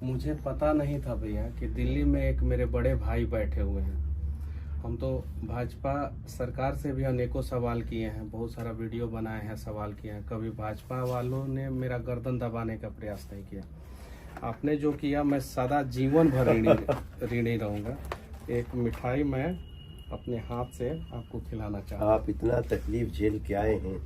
मुझे पता नहीं था भैया कि दिल्ली में एक मेरे बड़े भाई बैठे हुए हैं। हम तो भाजपा सरकार से भी अनेकों सवाल किए हैं, बहुत सारा वीडियो बनाए हैं, सवाल किए हैं। कभी भाजपा वालों ने मेरा गर्दन दबाने का प्रयास नहीं किया। आपने जो किया मैं सदा जीवन भर ऋणी रहूंगा। एक मिठाई मैं अपने हाथ से आपको खिलाना चाहता हूँ। आप इतना तकलीफ झेल के आए हैं,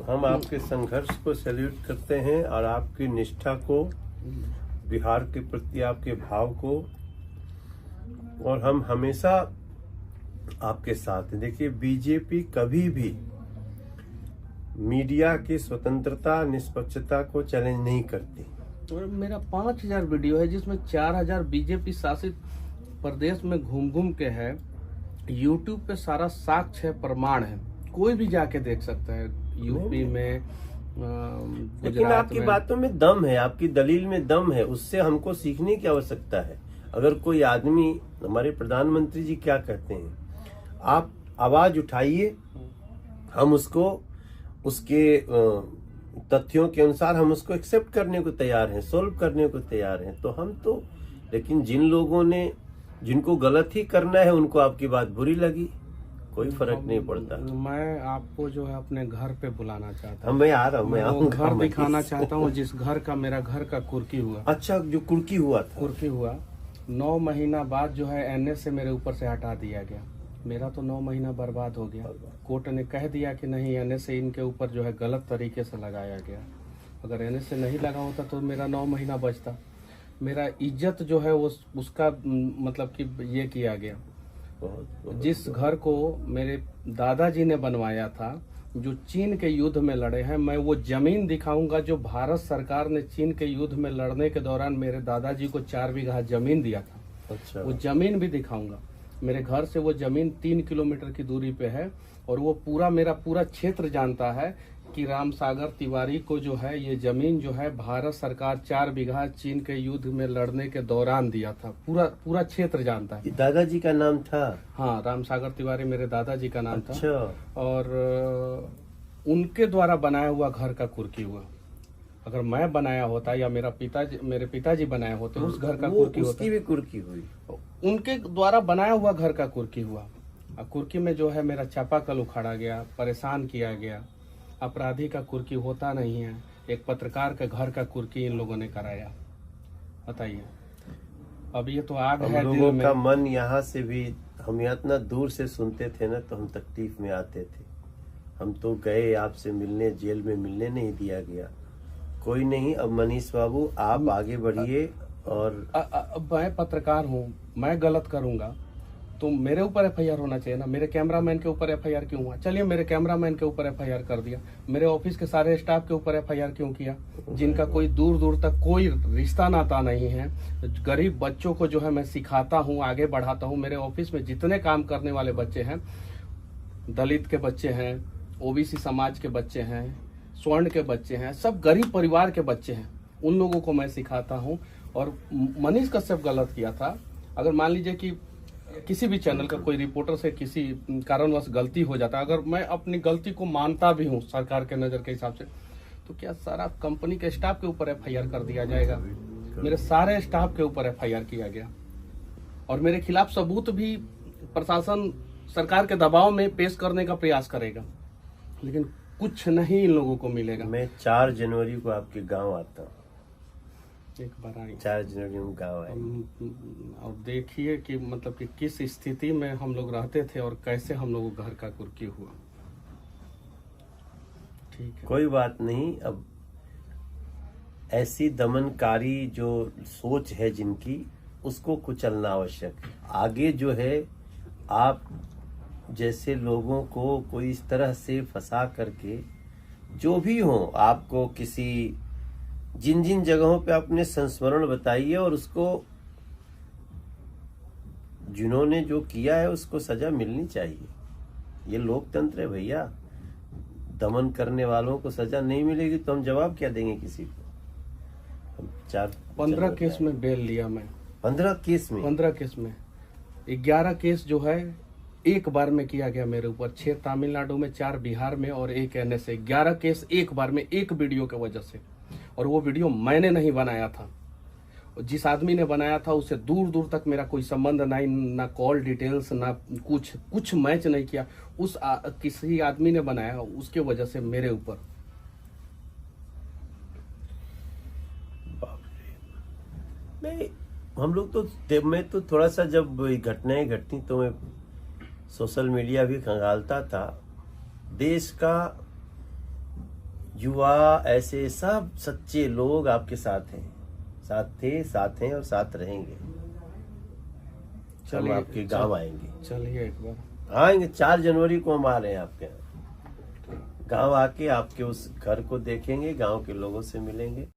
हम आपके संघर्ष को सैल्यूट करते हैं और आपकी निष्ठा को, बिहार के प्रति आपके भाव को, और हम हमेशा आपके साथ हैं। देखिए, बीजेपी कभी भी मीडिया की स्वतंत्रता, निष्पक्षता को चैलेंज नहीं करती। और मेरा 5000 वीडियो है जिसमें 4000 बीजेपी शासित प्रदेश में घूम घूम के है। यूट्यूब पे सारा साक्ष्य है, प्रमाण है, कोई भी जाके देख सकता है। यूपी में, लेकिन आपकी बातों में दम है, आपकी दलील में दम है, उससे हमको सीखने की आवश्यकता है। अगर कोई आदमी, हमारे प्रधानमंत्री जी क्या कहते हैं, आप आवाज उठाइए, हम उसको उसके तथ्यों के अनुसार हम उसको एक्सेप्ट करने को तैयार हैं, सोल्व करने को तैयार हैं। तो हम तो, लेकिन जिन लोगों ने, जिनको गलत ही करना है, उनको आपकी बात बुरी लगी, कोई फर्क नहीं पड़ता। मैं आपको जो है अपने घर पे बुलाना चाहता हूँ। मैं आ रहा हूँ, मैं आऊंगा। घर दिखाना चाहता हूँ जिस घर का, मेरा घर का कुर्की हुआ। अच्छा, जो कुर्की हुआ था, कुर्की हुआ 9 महीना बाद जो है एनएस से मेरे ऊपर से हटा दिया गया। मेरा तो 9 महीना बर्बाद हो गया। कोर्ट ने कह दिया कि नहीं, एनएस से इनके ऊपर जो है गलत तरीके से लगाया गया। अगर एनएस से नहीं लगा होता तो मेरा 9 महीना बचता। मेरा इज्जत जो है वो उसका मतलब कि ये किया गया। जिस घर को मेरे दादाजी ने बनवाया था, जो चीन के युद्ध में लड़े हैं, मैं वो जमीन दिखाऊंगा जो भारत सरकार ने चीन के युद्ध में लड़ने के दौरान मेरे दादाजी को 4 बीघा जमीन दिया था। अच्छा। वो जमीन भी दिखाऊंगा। मेरे घर से वो जमीन 3 किलोमीटर की दूरी पे है और वो पूरा, मेरा पूरा क्षेत्र जानता है कि रामसागर तिवारी को जो है ये जमीन जो है भारत सरकार 4 बीघा चीन के युद्ध में लड़ने के दौरान दिया था। पूरा क्षेत्र जानता है। दादाजी का नाम था? हाँ, रामसागर तिवारी मेरे दादाजी का नाम अच्छा। था। और उनके द्वारा बनाया हुआ घर का कुर्की हुआ। अगर मैं बनाया होता या मेरे पिताजी बनाए होते, उस घर का कुर्की होता। उसकी भी कुर्की हुई? उनके द्वारा बनाया हुआ घर का कुर्की हुआ। कुर्की में जो है मेरा चापाकल उखाड़ा गया, परेशान किया गया। अपराधी का कुर्की होता नहीं है, एक पत्रकार के घर का कुर्की इन लोगों ने कराया। बताइए, अब ये तो आग है दिल लोगों में। का मन यहाँ से भी, हम यहाँ इतना दूर से सुनते थे ना, तो हम तकलीफ में आते थे। हम तो गए आपसे मिलने, जेल में मिलने नहीं दिया गया। कोई नहीं, अब मनीष बाबू आप आगे बढ़िए। और मैं पत्रकार हूँ, मैं गलत करूंगा तो मेरे ऊपर एफआईआर होना चाहिए ना। मेरे कैमरामैन के ऊपर एफआईआर क्यों हुआ? चलिए, मेरे कैमरामैन के ऊपर एफआईआर कर दिया। मेरे ऑफिस के सारे स्टाफ के ऊपर एफआईआर क्यों किया, जिनका कोई दूर दूर तक कोई रिश्ता नाता नहीं है? गरीब बच्चों को जो है मैं सिखाता हूँ, आगे बढ़ाता हूँ। मेरे ऑफिस में जितने काम करने वाले बच्चे हैं, दलित के बच्चे हैं, ओबीसी समाज के बच्चे हैं, स्वर्ण के बच्चे हैं, सब गरीब परिवार के बच्चे हैं। उन लोगों को मैं सिखाता हूँ। और मनीष कश्यप गलत किया था। अगर मान लीजिए कि किसी भी चैनल का कोई रिपोर्टर से किसी कारणवश गलती हो जाता, अगर मैं अपनी गलती को मानता भी हूँ सरकार के नजर के हिसाब से, तो क्या सारा कंपनी के स्टाफ के ऊपर एफआईआर कर दिया जाएगा? मेरे सारे स्टाफ के ऊपर एफआईआर किया गया और मेरे खिलाफ सबूत भी प्रशासन सरकार के दबाव में पेश करने का प्रयास करेगा, लेकिन कुछ नहीं इन लोगों को मिलेगा। मैं 4 जनवरी को आपके गांव आता हूँ। एक बार आई, 4 जनवरी में गाँव आए और देखिए कि मतलब कि किस स्थिति में हम लोग रहते थे और कैसे हम लोगों को घर का कुर्की हुआ। ठीक है, कोई बात नहीं। अब ऐसी दमनकारी जो सोच है जिनकी, उसको कुचलना आवश्यक है। आगे जो है, आप जैसे लोगों को कोई इस तरह से फंसा करके, जो भी हो, आपको किसी जिन जिन जगहों पे आपने संस्मरण बताई है, और उसको जिन्होंने जो किया है उसको सजा मिलनी चाहिए। ये लोकतंत्र है भैया। दमन करने वालों को सजा नहीं मिलेगी तो हम जवाब क्या देंगे किसी को? 15 केस में बेल लिया मैं। 15 केस में? 15 केस में 11 केस जो है एक बार में किया गया मेरे ऊपर, 6 तमिलनाडु में, 4 बिहार में और 1 NSA, 11 केस एक बार में, एक वीडियो की वजह से। और वो वीडियो मैंने नहीं बनाया था, जिस आदमी ने बनाया था उससे दूर दूर तक मेरा कोई संबंध नहीं, ना कॉल डिटेल्स, ना कुछ मैच नहीं किया। किसी आदमी ने बनाया, उसके वजह से मेरे ऊपर। नहीं, हम लोग तो, मैं तो थोड़ा सा जब घटनाएं घटती तो मैं सोशल मीडिया भी खंगालता था। देश का युवा, ऐसे सब सच्चे लोग आपके साथ हैं, साथ थे, साथ हैं और साथ रहेंगे। हम आपके गांव आएंगे, चलिए एक बार आएंगे। 4 जनवरी को हम आ रहे हैं आपके यहाँ गांव, आके आपके उस घर को देखेंगे, गांव के लोगों से मिलेंगे।